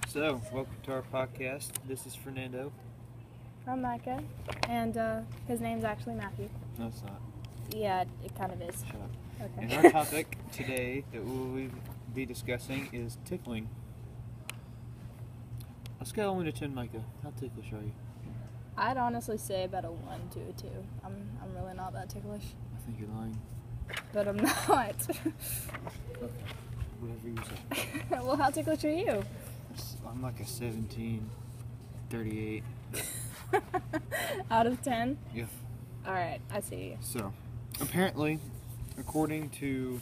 So, welcome to our podcast. This is Fernando. I'm Micah, and his name's actually Matthew. No, it's not. Yeah, it kind of is. Shut up. Okay. And our topic today that we'll be discussing is tickling. On a scale of 1 to 10, Micah, how ticklish are you? I'd honestly say about a 1 to a 2. I'm really not that ticklish. I think you're lying. But I'm not. Okay. Whatever you say. Well, how ticklish are you? I'm like a 17, 38. Out of 10? Yeah. Alright, I see you. So, apparently, according to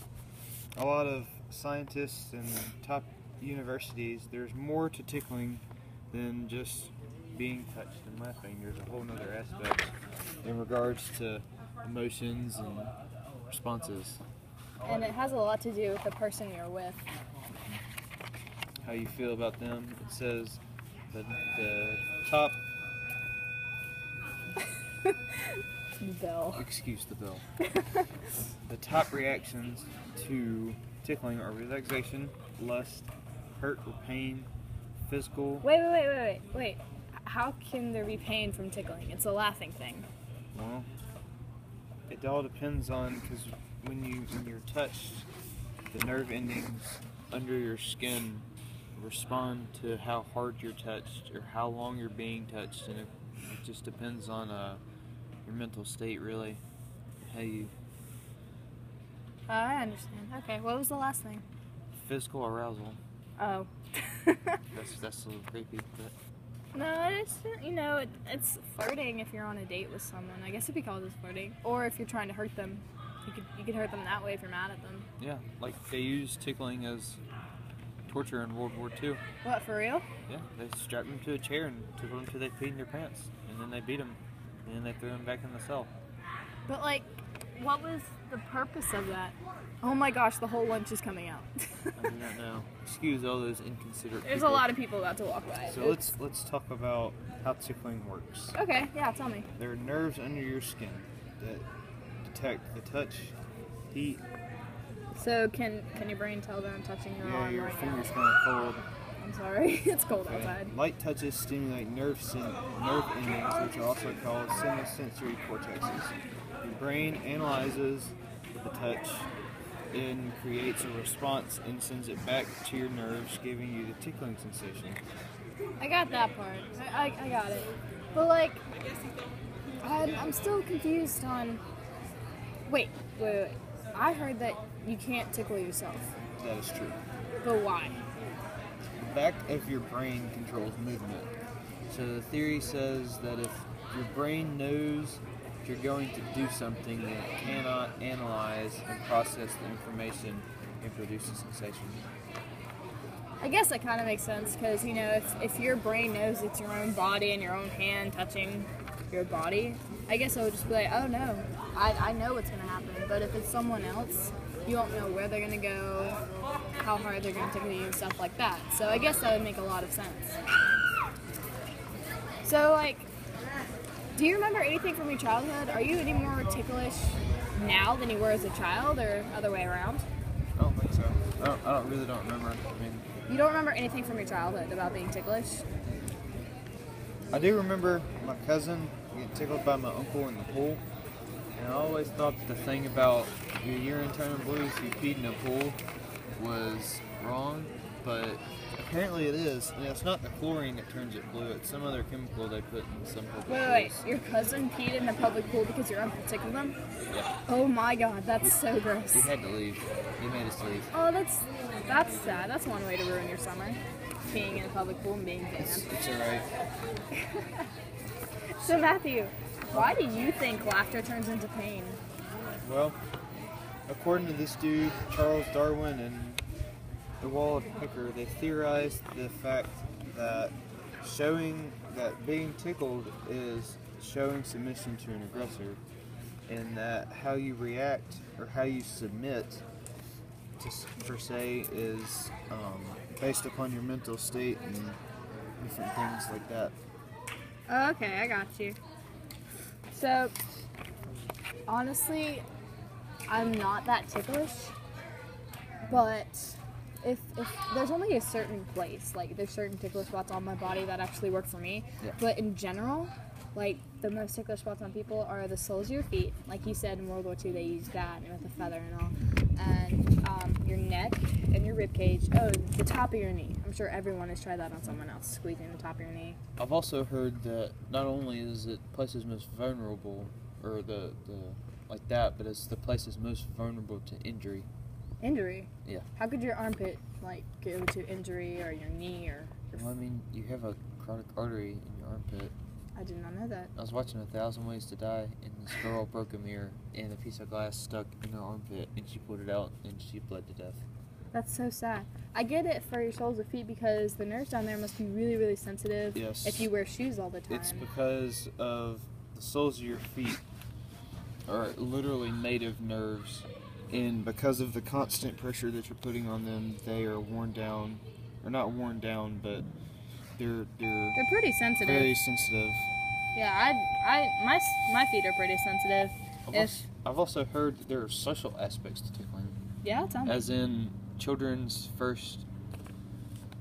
a lot of scientists and top universities, there's more to tickling than just being touched and laughing. There's a whole other aspect in regards to emotions and responses. And it has a lot to do with the person you're with. How you feel about them. It says that the top... Bell. Excuse the bell. The top reactions to tickling are relaxation, lust, hurt or pain, physical... Wait. How can there be pain from tickling? It's a laughing thing. Well, it all depends on, because when you're touched, the nerve endings under your skin respond to how hard you're touched or how long you're being touched, and it just depends on your mental state, really. How you... I understand. Okay, what was the last thing? Physical arousal. Oh. That's a little creepy, but... No, it's, it's flirting if you're on a date with someone. I guess it'd be called as flirting. Or if you're trying to hurt them. You could hurt them that way if you're mad at them. Yeah, like they used tickling as torture in World War II. What, for real? Yeah, they strapped them to a chair and took them until they peed in their pants. And then they beat them. And then they threw them back in the cell. But, what was the purpose of that? Oh my gosh, the whole lunch is coming out. I do not know. Excuse all those inconsiderate There's people. a lot of people about to walk by. So let's talk about how tickling works. Okay, yeah, tell me. There are nerves under your skin that detect the touch, heat. So can your brain tell that I'm touching your arm Your right finger's now? kind of cold. I'm sorry, it's cold Okay. outside. Light touches stimulate nerve endings, which are also called semisensory cortexes. Your brain analyzes the touch and creates a response and sends it back to your nerves, giving you the tickling sensation. I got that part. I got it. But I'm still confused on... Wait. I heard that you can't tickle yourself. That is true. But why? The back of your brain controls movement. So the theory says that if your brain knows you're going to do something, then it cannot analyze and process the information and produce a sensation. I guess that kind of makes sense because, if your brain knows it's your own body and your own hand touching your body, I guess I would just be like, oh no, I know what's going to happen. But if it's someone else, you don't know where they're going to go, how hard they're going to tickle you, and stuff like that. So I guess that would make a lot of sense. So, do you remember anything from your childhood? Are you any more ticklish now than you were as a child, or other way around? I don't think so. I really don't remember. I mean, You don't remember anything from your childhood about being ticklish? I do remember my cousin getting tickled by my uncle in the pool, and I always thought the thing about your urine turning blue if you peed in a pool was wrong, but apparently it is. And it's not the chlorine that turns it blue, it's some other chemical they put in some public Wait, pools. your cousin peed in the public pool because your uncle tickled him? Yeah. Oh my god, that's so gross. He had to leave. He made us leave. Oh, that's sad. That's one way to ruin your summer. Peeing in a public pool and being banned. It's alright. So Matthew, why do you think laughter turns into pain? Well, according to this dude, Charles Darwin and the Wall of Picker, they theorized the fact that being tickled is showing submission to an aggressor, and that how you react or how you submit per se is based upon your mental state and different things like that. Okay, I got you. So, honestly, I'm not that ticklish, but if there's only a certain place, like there's certain tickler spots on my body that actually work for me, but in general, like the most tickler spots on people are the soles of your feet. Like you said, in World War II they used that and with the feather and all, and your neck and your rib cage. Oh, the top of your knee. I'm sure everyone has tried that on someone else, squeezing the top of your knee. I've also heard that not only is it places most vulnerable, or the like that, but it's the places most vulnerable to injury. Injury? Yeah. How could your armpit like go to injury, or your knee, or Well, I mean, you have a carotid artery in your armpit. I did not know that. I was watching 1,000 Ways to Die, and this girl broke a mirror, and a piece of glass stuck in her armpit, and she pulled it out, and she bled to death. That's so sad. I get it for your soles of feet because the nerves down there must be really, really sensitive. Yes. If you wear shoes all the time. It's because of the soles of your feet are literally native nerves, and because of the constant pressure that you're putting on them, they are worn down, or not worn down, but they're pretty sensitive. very sensitive. Yeah, my feet are pretty sensitive. I've also heard that there are social aspects to tickling. Yeah, tell me. As in, children's first,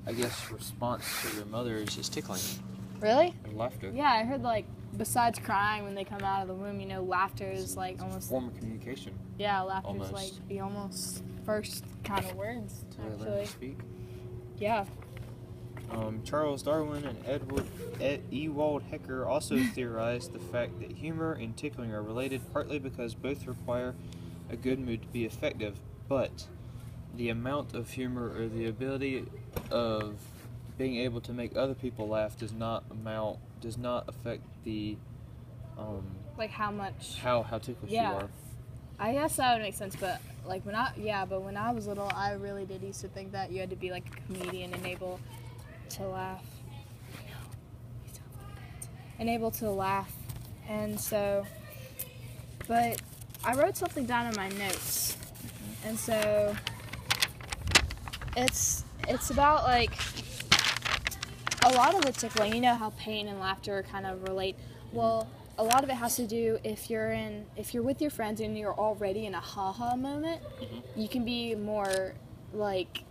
I guess, response to their mothers is tickling. Really? And laughter. Yeah, I heard like besides crying when they come out of the womb, laughter is like almost. Form of communication. Yeah, laughter is Almost. like the almost first kind of words. To learn Actually. to speak. Yeah. Charles Darwin and Ewald Hecker also theorized the fact that humor and tickling are related, partly because both require a good mood to be effective, but the amount of humor or the ability of being able to make other people laugh does not affect the Like how much. how ticklish you are. I guess that would make sense, but like when I was little, I really did used to think that you had to be like a comedian and able to laugh. And able to laugh. And so, but I wrote something down in my notes. And so, it's about like, a lot of the tickling, you know how pain and laughter kind of relate. Well, a lot of it has to do if you're with your friends and you're already in a ha-ha moment, you can be more like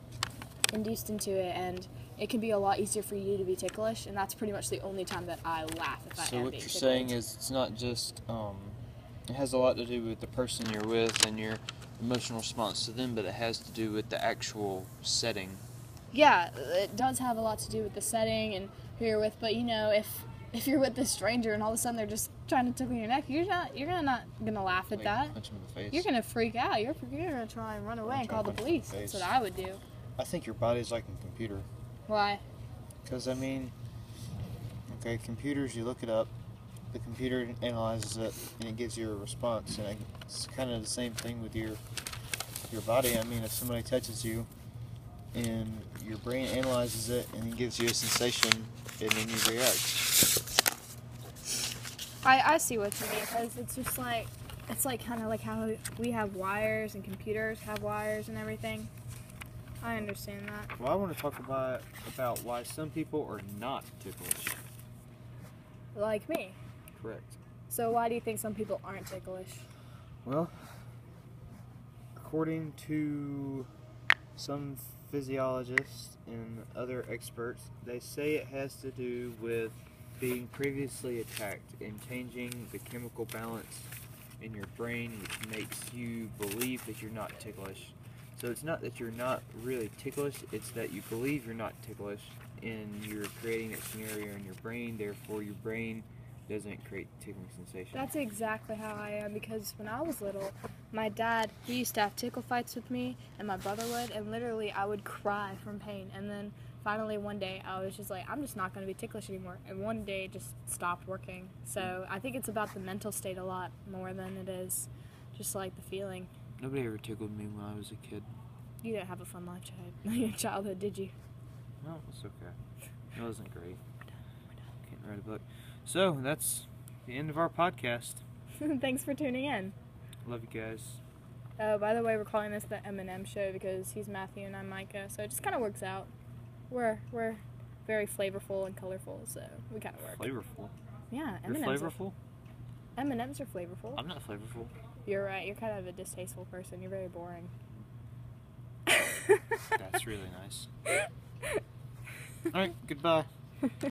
induced into it, and it can be a lot easier for you to be ticklish, and that's pretty much the only time that I laugh if I am being tickled. So what you're saying is it's not just, it has a lot to do with the person you're with and your emotional response to them, but it has to do with the actual setting. Yeah, it does have a lot to do with the setting and who you're with, but if you're with this stranger and all of a sudden they're just trying to tickle your neck, you're not gonna laugh at that. Punch him in the face. You're gonna freak out. You're gonna try and run away and call the police. That's what I would do. I think your body's like a computer. Why? Because, I mean, okay, computers, you look it up, the computer analyzes it, and it gives you a response, and it's kind of the same thing with your body. I mean, if somebody touches you, and your brain analyzes it, and it gives you a sensation, and then you react. I see what you mean, because it's like kind of like how we have wires and computers have wires and everything. I understand that. Well, I want to talk about why some people are not ticklish. Like me. Correct. So why do you think some people aren't ticklish? Well, according to some physiologists and other experts, they say it has to do with being previously attacked and changing the chemical balance in your brain, which makes you believe that you're not ticklish. So it's not that you're not really ticklish, it's that you believe you're not ticklish, and you're creating that scenario in your brain, therefore your brain doesn't create tickling sensation. That's exactly how I am, because when I was little, my dad, he used to have tickle fights with me, and my brother would, and literally I would cry from pain, and then finally one day I was just like, I'm just not going to be ticklish anymore, and one day it just stopped working. So I think it's about the mental state a lot more than it is just like the feeling. Nobody ever tickled me when I was a kid. You didn't have a fun life in your childhood, did you? No, it's okay. It wasn't great. Can't write a book. So, that's the end of our podcast. Thanks for tuning in. Love you guys. By the way, we're calling this the M&M show because he's Matthew and I'm Micah, so it just kind of works out. We're very flavorful and colorful, so we kind of work. Flavorful? Yeah, You're M&Ms flavorful? M&Ms are flavorful. I'm not flavorful. You're right. You're kind of a distasteful person. You're very boring. That's really nice. Alright, goodbye.